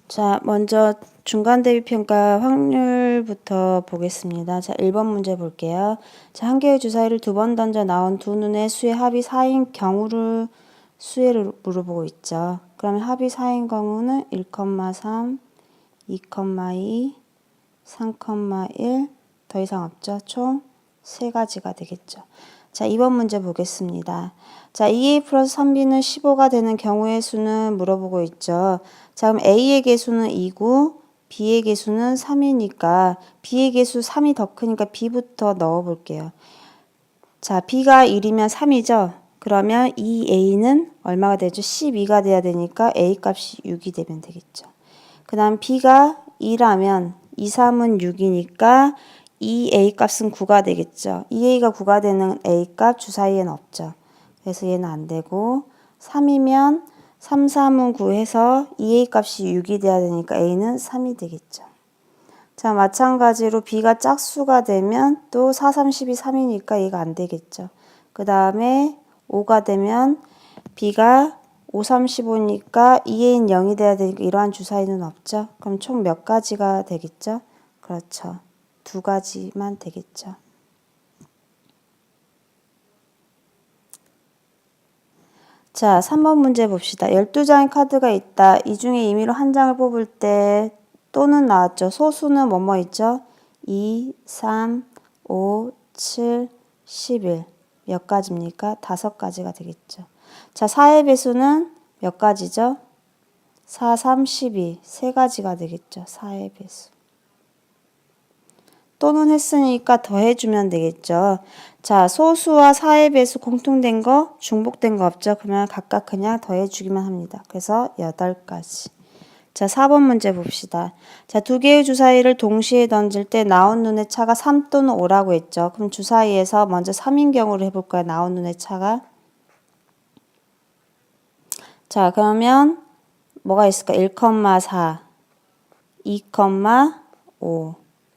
자, 먼저 중간 대비 평가 확률부터 보겠습니다. 자, 1번 문제 볼게요. 자, 한 개의 주사위를 두 번 던져 나온 두 눈의 수의 합이 4인 경우를 수를 물어보고 있죠. 그러면 합이 4인 경우는 1,3, 2,2, 3,1 더 이상 없죠. 총 3가지가 되겠죠. 자, 2번 문제 보겠습니다. 자, 2a 플러스 3b는 15가 되는 경우의 수는 물어보고 있죠. 자, 그럼 a의 개수는 2고 b의 개수는 3이니까 b의 개수 3이 더 크니까 b부터 넣어 볼게요. 자, b가 1이면 3이죠. 그러면 2a는 얼마가 되죠? 12가 돼야 되니까 a 값이 6이 되면 되겠죠. 그 다음 b가 2라면 2, 3은 6이니까 2a 값은 9가 되겠죠. 2a가 9가 되는 a 값 주사위에는 없죠. 그래서 얘는 안 되고 3이면 3, 3은 9 해서 2a 값이 6이 돼야 되니까 a는 3이 되겠죠. 자, 마찬가지로 b가 짝수가 되면 또 4, 3, 12, 3이니까 얘가 안 되겠죠. 그 다음에 5가 되면 b가 5, 3, 15니까 2a는 0이 돼야 되니까 이러한 주사위는 없죠. 그럼 총 몇 가지가 되겠죠? 그렇죠. 2가지만 되겠죠. 자, 3번 문제 봅시다. 12장의 카드가 있다. 이 중에 임의로 한 장을 뽑을 때 또는 나왔죠. 소수는 뭐뭐 있죠? 2, 3, 5, 7, 11. 몇 가지입니까? 5가지가 되겠죠. 자, 4의 배수는 몇 가지죠? 4, 3, 12. 3가지가 되겠죠. 4의 배수. 또는 했으니까 더해주면 되겠죠. 자, 소수와 4의 배수 공통된 거, 중복된 거 없죠. 그러면 각각 그냥 더해주기만 합니다. 그래서 8가지. 자, 4번 문제 봅시다. 자, 두 개의 주사위를 동시에 던질 때 나온 눈의 차가 3 또는 5라고 했죠. 그럼 주사위에서 먼저 3인 경우를 해볼까요? 나온 눈의 차가. 자, 그러면 뭐가 있을까? 1,4, 2,5.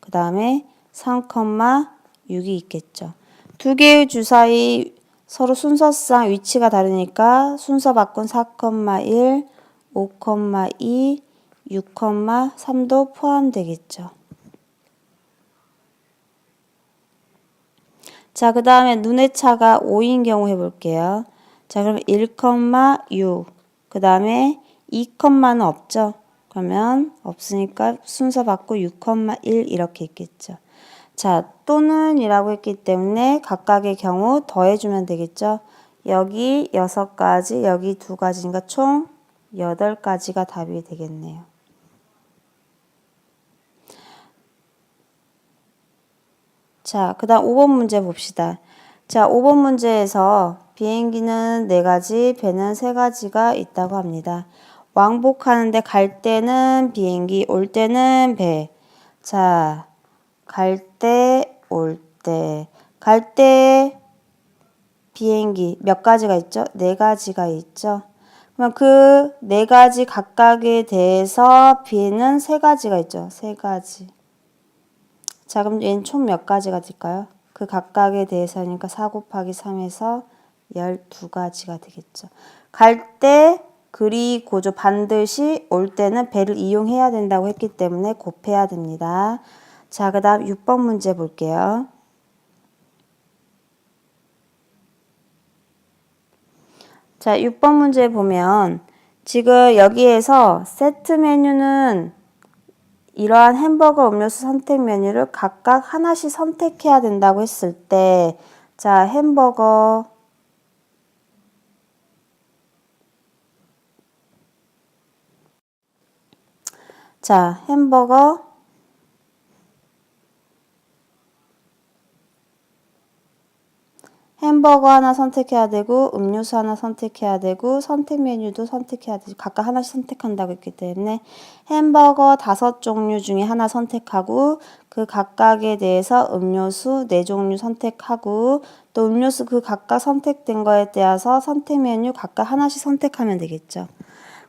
그 다음에 3,6이 있겠죠. 두 개의 주사위 서로 순서상 위치가 다르니까 순서 바꾼 4,1, 5,2, 6,3도 포함되겠죠. 자, 그 다음에 눈의 차가 5인 경우 해볼게요. 자, 그럼 1,6. 그 다음에 2,는 없죠. 그러면 없으니까 순서 바꾸고 6,1 이렇게 있겠죠. 자, 또는 이라고 했기 때문에 각각의 경우 더해주면 되겠죠. 여기 6가지, 여기 2가지니까 총 8가지가 답이 되겠네요. 자, 그 다음 5번 문제 봅시다. 자, 5번 문제에서 비행기는 4가지, 배는 3가지가 있다고 합니다. 왕복하는데 갈 때는 비행기, 올 때는 배. 자, 갈 때, 올 때. 갈 때 비행기 몇 가지가 있죠? 4가지가 있죠. 그럼 그 4가지 각각에 대해서 배는 3가지가 있죠. 3가지. 자, 그럼 얘는 총 몇 가지가 될까요? 그 각각에 대해서니까 4 곱하기 3에서 12가지가 되겠죠. 갈 때 그리고죠. 반드시 올 때는 배를 이용해야 된다고 했기 때문에 곱해야 됩니다. 자, 그 다음 6번 문제 볼게요. 자, 6번 문제 보면 지금 여기에서 세트 메뉴는 이러한 햄버거 음료수 선택 메뉴를 각각 하나씩 선택해야 된다고 했을 때, 자, 햄버거, 자, 햄버거, 햄버거 하나 선택해야 되고, 음료수 하나 선택해야 되고, 선택 메뉴도 선택해야 되고, 각각 하나씩 선택한다고 했기 때문에 햄버거 5종류 중에 하나 선택하고, 그 각각에 대해서 음료수 4종류 선택하고, 또 음료수 그 각각 선택된 거에 따라서 선택 메뉴 각각 하나씩 선택하면 되겠죠.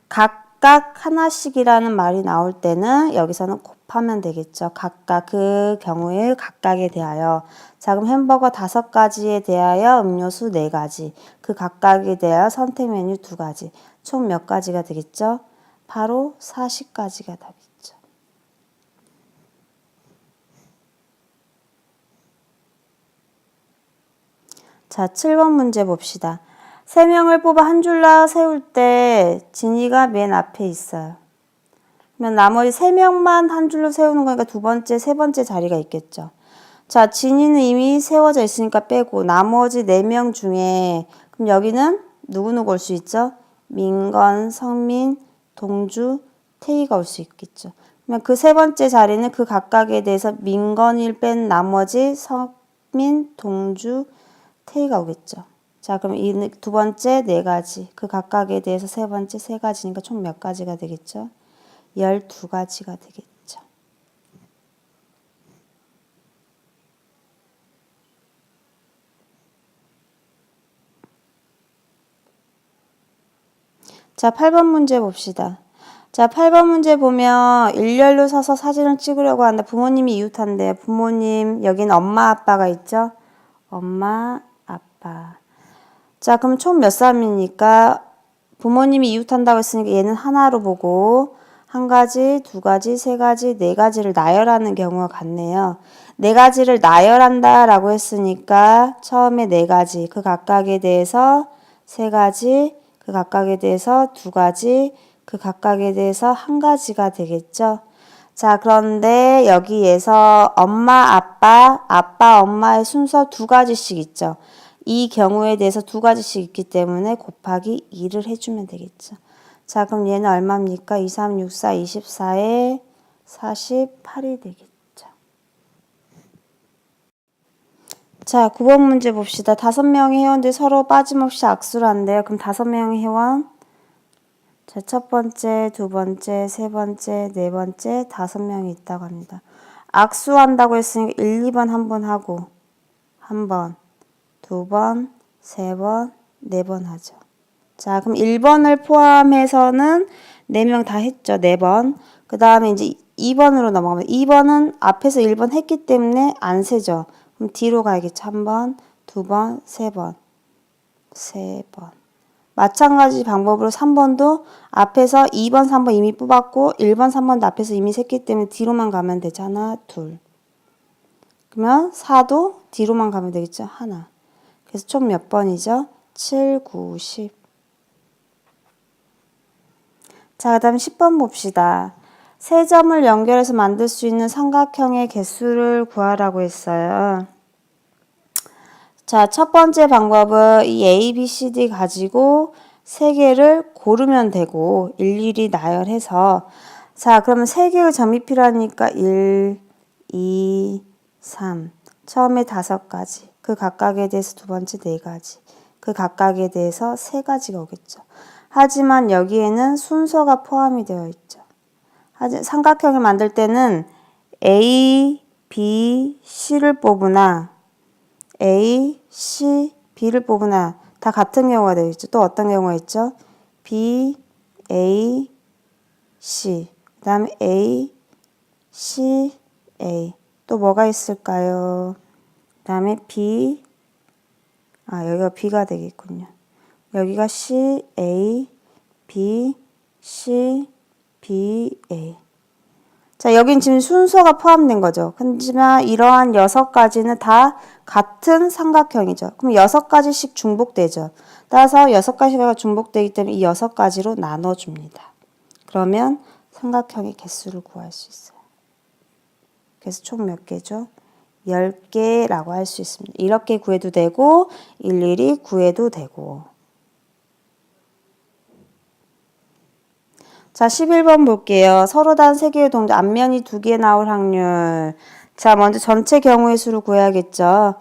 각각 하나씩이라는 말이 나올 때는 여기서는 곱하면 되겠죠. 각각 그 경우에 각각에 대하여. 자, 그럼 햄버거 5가지에 대하여 음료수 4가지. 그 각각에 대하여 선택 메뉴 2가지. 총 몇 가지가 되겠죠? 바로 40가지가 답이죠. 자, 7번 문제 봅시다. 3명을 뽑아 한 줄로 세울 때 진이가 맨 앞에 있어요. 그러면 나머지 3명만 한 줄로 세우는 거니까 두 번째, 세 번째 자리가 있겠죠. 자, 진이는 이미 세워져 있으니까 빼고 나머지 4명 중에 그럼 여기는 누구 올 수 있죠? 민건, 성민, 동주, 태희가 올 수 있겠죠. 그러면 그 세 번째 자리는 그 각각에 대해서 민건을 뺀 나머지 성민, 동주, 태희가 오겠죠. 자, 그럼 이 두 번째 4가지, 그 각각에 대해서 세 번째 3가지니까 총 몇 가지가 되겠죠? 12가지가 되겠죠. 자, 8번 문제 봅시다. 자, 8번 문제 보면 일렬로 서서 사진을 찍으려고 한다. 부모님이 이웃한대요. 부모님, 여기는 엄마, 아빠가 있죠? 엄마, 아빠. 자, 그럼 총 몇 사람이니까 부모님이 이웃한다고 했으니까 얘는 하나로 보고 1가지, 2가지, 3가지, 4가지를 나열하는 경우가 같네요. 4가지를 나열한다라고 했으니까 처음에 4가지, 그 각각에 대해서 3가지, 그 각각에 대해서 2가지, 그 각각에 대해서 1가지가 되겠죠. 자, 그런데 여기에서 엄마, 아빠, 엄마의 순서 2가지씩 있죠. 이 경우에 대해서 2가지씩 있기 때문에 곱하기 2를 해주면 되겠죠. 자, 그럼 얘는 얼마입니까? 2, 3, 6, 4, 24에 48이 되겠죠. 자, 9번 문제 봅시다. 5명의 회원들 서로 빠짐없이 악수를 한대요. 그럼 5명의 회원. 자, 첫 번째, 두 번째, 세 번째, 네 번째, 5명이 있다고 합니다. 악수한다고 했으니까 1, 2번 한 번 하고, 한 번, 두 번, 세 번, 4번 하죠. 자, 그럼 1번을 포함해서는 4명 다 했죠. 4번. 그 다음에 이제 2번으로 넘어가면 2번은 앞에서 1번 했기 때문에 안 세죠. 그럼 뒤로 가야겠죠. 1번, 2번, 3번, 3번. 마찬가지 방법으로 3번도 앞에서 2번, 3번 이미 뽑았고 1번, 3번도 앞에서 이미 샜기 때문에 뒤로만 가면 되죠. 하나, 둘. 그러면 4도 뒤로만 가면 되겠죠. 하나. 그래서 총 몇 번이죠? 7, 9, 10. 자, 그 다음 10번 봅시다. 세 점을 연결해서 만들 수 있는 삼각형의 개수를 구하라고 했어요. 자, 첫 번째 방법은 이 A, B, C, D 가지고 3개를 고르면 되고 일일이 나열해서 자, 그러면 3개의 점이 필요하니까 1, 2, 3 처음에 5가지 그 각각에 대해서 두 번째 4가지 그 각각에 대해서 3가지가 오겠죠. 하지만 여기에는 순서가 포함이 되어 있죠. 삼각형을 만들 때는 A, B, C를 뽑으나 A, C, B를 뽑으나 다 같은 경우가 되겠죠. 또 어떤 경우가 있죠? B, A, C 그 다음에 A, C, A 또 뭐가 있을까요? 그 다음에 B 여기가 B가 되겠군요. 여기가 C, A, B, C, B, A 자, 여긴 지금 순서가 포함된 거죠. 하지만 이러한 6가지는 다 같은 삼각형이죠. 그럼 6가지씩 중복되죠. 따라서 6가지가 중복되기 때문에 이 6가지로 나눠줍니다. 그러면 삼각형의 개수를 구할 수 있어요. 그래서 총 몇 개죠? 10개라고 할 수 있습니다. 이렇게 구해도 되고 일일이 구해도 되고. 자, 11번 볼게요. 서로 다른 3개의 동전, 앞면이 2개 나올 확률. 자, 먼저 전체 경우의 수를 구해야겠죠.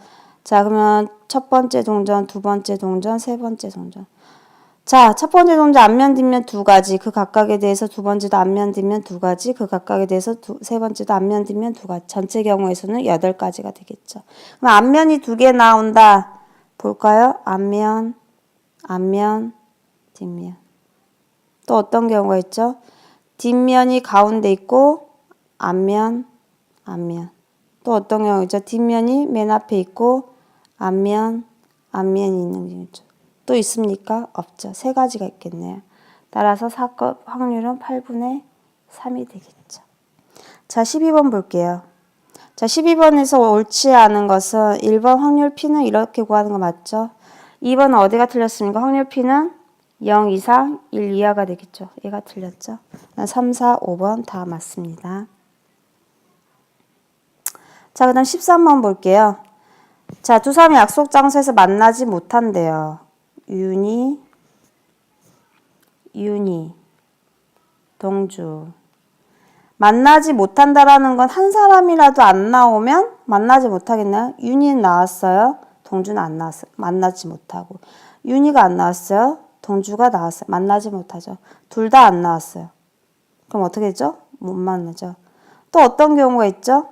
자, 그러면 첫 번째 동전, 두 번째 동전, 세 번째 동전. 자, 첫 번째 동전 앞면, 뒷면 2가지. 그 각각에 대해서 두 번째도 앞면, 뒷면 2가지. 그 각각에 대해서 세 번째도 앞면, 뒷면 2가지. 전체 경우의 수는 8가지가 되겠죠. 그럼 앞면이 2개 나온다. 볼까요? 앞면, 뒷면. 또 어떤 경우가 있죠? 뒷면이 가운데 있고 앞면. 또 어떤 경우 있죠? 뒷면이 맨 앞에 있고 앞면이 있는 경우죠. 또 있습니까? 없죠. 3가지가 있겠네요. 따라서 사건 확률은 8분의 3이 되겠죠. 자, 12번 볼게요. 자, 12번에서 옳지 않은 것은 1번 확률 P는 이렇게 구하는 거 맞죠? 2번은 어디가 틀렸습니까? 확률 P는 0 이상 1 이하가 되겠죠. 얘가 틀렸죠. 3, 4, 5번 다 맞습니다. 자, 그 다음 13번 볼게요. 자, 두 사람이 약속 장소에서 만나지 못한대요. 윤희, 동주. 만나지 못한다라는 건 한 사람이라도 안 나오면 만나지 못하겠나요? 윤희는 나왔어요. 동주는 안 나왔어요. 만나지 못하고. 윤희가 안 나왔어요. 동주가 나왔어요. 만나지 못하죠. 둘 다 안 나왔어요. 그럼 어떻게 되죠? 못 만나죠. 또 어떤 경우가 있죠?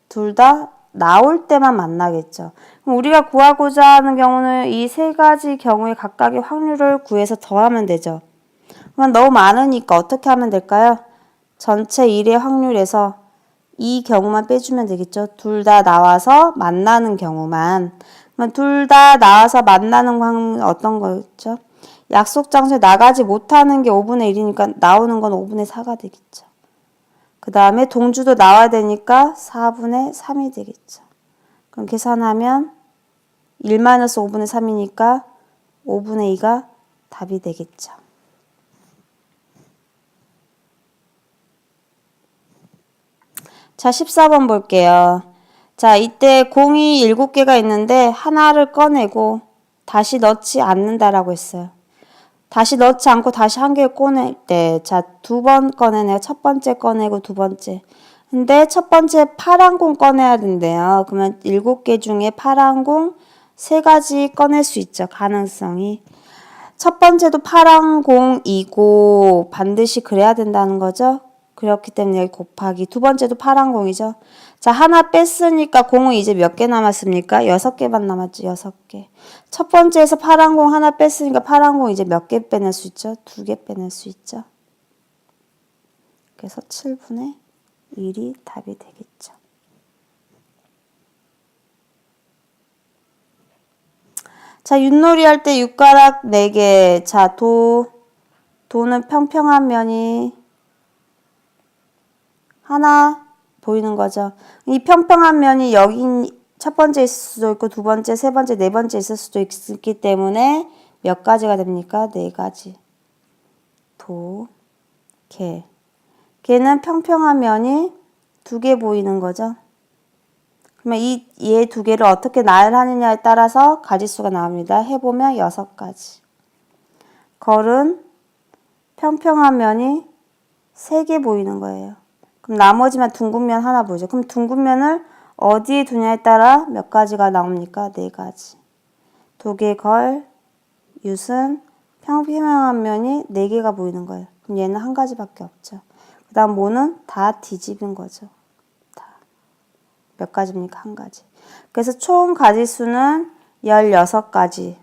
둘 다 나올 때만 만나겠죠. 그럼 우리가 구하고자 하는 경우는 이 세 가지 경우에 각각의 확률을 구해서 더하면 되죠. 그럼 너무 많으니까 어떻게 하면 될까요? 전체 1의 확률에서 이 경우만 빼주면 되겠죠. 둘 다 나와서 만나는 경우만. 그럼 둘 다 나와서 만나는 확률은 어떤 거였죠? 약속 장소에 나가지 못하는 게 5분의 1이니까 나오는 건 5분의 4가 되겠죠. 그 다음에 동주도 나와야 되니까 4분의 3이 되겠죠. 그럼 계산하면 1-5분의 3이니까 5분의 2가 답이 되겠죠. 자, 14번 볼게요. 자, 이때 공이 7개가 있는데 하나를 꺼내고 다시 넣지 않는다라고 했어요. 다시 넣지 않고 다시 한 개를 꺼낼 때, 자, 2번 꺼내네요. 첫 번째 꺼내고 두 번째. 근데 첫 번째 파란 공 꺼내야 된대요. 그러면 7개 중에 파란 공 3가지 꺼낼 수 있죠. 가능성이. 첫 번째도 파란 공이고 반드시 그래야 된다는 거죠. 그렇기 때문에 여기 곱하기. 두 번째도 파란 공이죠. 자, 하나 뺐으니까 공은 이제 몇 개 남았습니까? 6개만 남았죠. 6개. 첫 번째에서 파란 공 하나 뺐으니까 파란 공 이제 몇 개 빼낼 수 있죠? 2개 빼낼 수 있죠. 그래서 7분의 1이 답이 되겠죠. 자, 윷놀이 할 때 육가락 4개. 자, 도는 평평한 면이 하나 보이는 거죠. 이 평평한 면이 여기 첫 번째 있을 수도 있고 두 번째, 세 번째, 네 번째 있을 수도 있기 때문에 몇 가지가 됩니까? 4가지. 개. 개는 평평한 면이 2개 보이는 거죠. 그러면 얘 2개를 어떻게 나열하느냐에 따라서 가지수가 나옵니다. 해보면 6가지. 걸은 평평한 면이 3개 보이는 거예요. 그럼 나머지만 둥근 면 하나 보이죠. 그럼 둥근 면을 어디에 두냐에 따라 몇 가지가 나옵니까? 4가지. 도개걸, 윷은 평평한 면이 4개가 보이는 거예요. 그럼 얘는 한 가지밖에 없죠. 그 다음 모는 다 뒤집은 거죠. 다. 몇 가지입니까? 한 가지. 그래서 총 가지수는 16가지.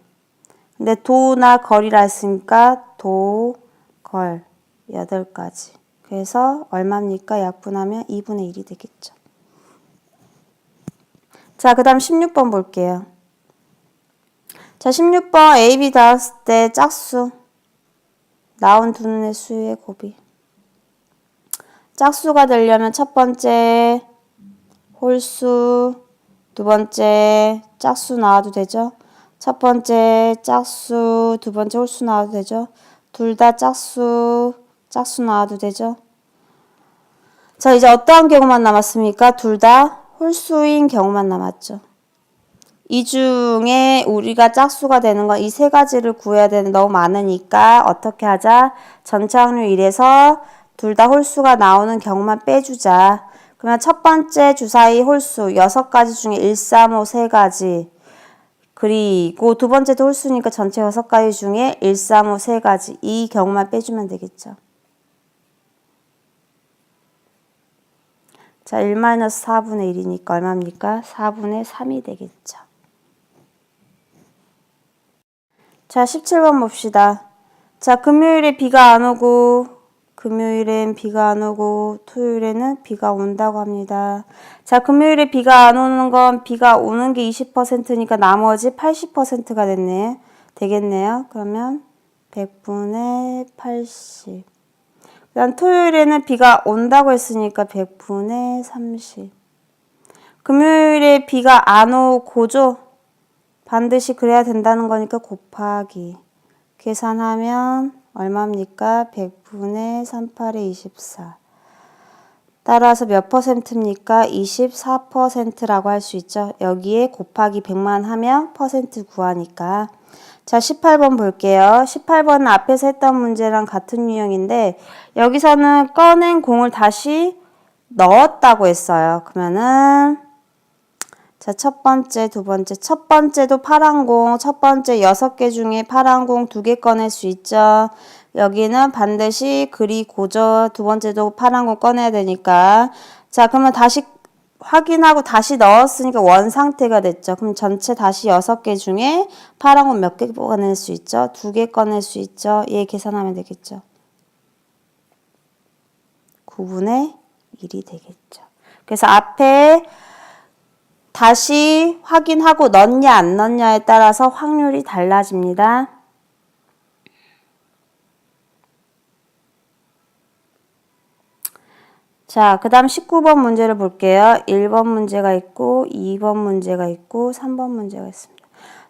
근데 도나 걸이라 했으니까 도, 걸 8가지. 그래서 얼마입니까? 약분하면 2분의 1이 되겠죠. 자, 그 다음 16번 볼게요. 자, 16번 A, B 나왔을 때 짝수. 나온 두 눈의 수의 곱이. 짝수가 되려면 첫 번째 홀수, 두 번째 짝수 나와도 되죠. 첫 번째 짝수, 두 번째 홀수 나와도 되죠. 둘 다 짝수 나와도 되죠. 자, 이제 어떠한 경우만 남았습니까? 둘 다 홀수인 경우만 남았죠. 이 중에 우리가 짝수가 되는 건 이 3가지를 구해야 되는데 너무 많으니까 어떻게 하자? 전체 확률 1에서 둘 다 홀수가 나오는 경우만 빼주자. 그러면 첫 번째 주사위 홀수 6가지 중에 1, 3, 5 3가지. 그리고 두 번째도 홀수니까 전체 6가지 중에 1, 3, 5 3가지. 이 경우만 빼주면 되겠죠. 자, 1-4분의 1이니까 얼마입니까? 4분의 3이 되겠죠. 자, 17번 봅시다. 자, 금요일에 비가 안 오고, 금요일엔 비가 안 오고, 토요일에는 비가 온다고 합니다. 자, 금요일에 비가 안 오는 건 비가 오는 게 20%니까 나머지 80%가 되겠네요. 그러면 100분의 80. 그 다음 토요일에는 비가 온다고 했으니까 100분의 30. 금요일에 비가 안 오고죠. 반드시 그래야 된다는 거니까 곱하기. 계산하면 얼마입니까? 100분의 38에 24. 따라서 몇 퍼센트입니까? 24%라고 할 수 있죠. 여기에 곱하기 100만 하면 퍼센트 구하니까. 자, 18번 볼게요. 18번은 앞에서 했던 문제랑 같은 유형인데 여기서는 꺼낸 공을 다시 넣었다고 했어요. 그러면은 자, 첫 번째, 두 번째. 첫 번째도 파란 공, 첫 번째 6개 중에 파란 공 2개 꺼낼 수 있죠. 여기는 반드시 그리고죠. 두 번째도 파란 공 꺼내야 되니까. 자, 그러면 다시 확인하고 다시 넣었으니까 원 상태가 됐죠. 그럼 전체 다시 6개 중에 파란 공 몇 개 꺼낼 수 있죠? 2개 꺼낼 수 있죠. 얘 계산하면 되겠죠. 9분의 1이 되겠죠. 그래서 앞에 다시 확인하고 넣냐 안 넣냐에 따라서 확률이 달라집니다. 자, 그 다음 19번 문제를 볼게요. 1번 문제가 있고 2번 문제가 있고 3번 문제가 있습니다.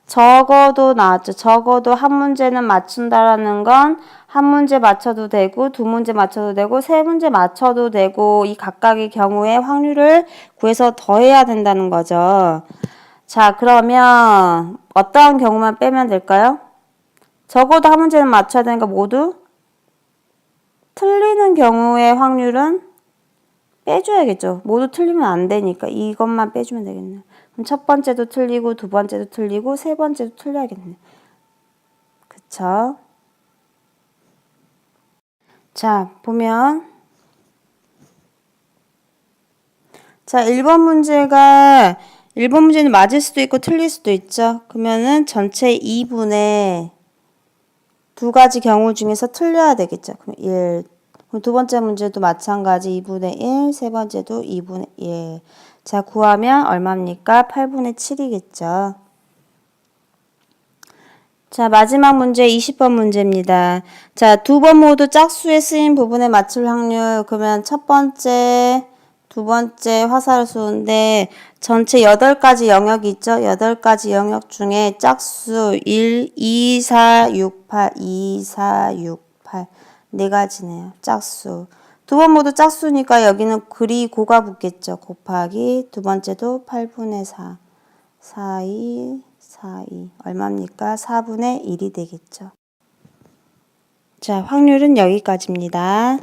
적어도 나왔죠. 적어도 한 문제는 맞춘다라는 건 한 문제 맞춰도 되고 두 문제 맞춰도 되고 세 문제 맞춰도 되고 이 각각의 경우에 확률을 구해서 더해야 된다는 거죠. 자, 그러면 어떠한 경우만 빼면 될까요? 적어도 한 문제는 맞춰야 되니까 모두 틀리는 경우의 확률은 빼줘야겠죠. 모두 틀리면 안 되니까 이것만 빼주면 되겠네요. 그럼 첫 번째도 틀리고 두 번째도 틀리고 세 번째도 틀려야겠네. 그쵸? 자, 보면 자, 1번 문제는 맞을 수도 있고 틀릴 수도 있죠. 그러면은 전체 2분의 두 가지 경우 중에서 틀려야 되겠죠. 그럼 1. 그럼 두 번째 문제도 마찬가지 2분의 1, 세 번째도 2분의 1. 자, 구하면 얼마입니까? 8분의 7이겠죠. 자, 마지막 문제 20번 문제입니다. 자, 두 번 모두 짝수에 쓰인 부분에 맞출 확률. 그러면 첫 번째, 두 번째 화살수인데 전체 8가지 영역이 있죠. 8가지 영역 중에 짝수 1, 2, 4, 6, 8, 2, 4, 6, 8. 네 가지네요. 짝수. 두 번 모두 짝수니까 여기는 그리고가 붙겠죠. 곱하기 두 번째도 8분의 4. 4, 2, 4, 2. 얼마입니까? 4분의 1이 되겠죠. 자, 확률은 여기까지입니다.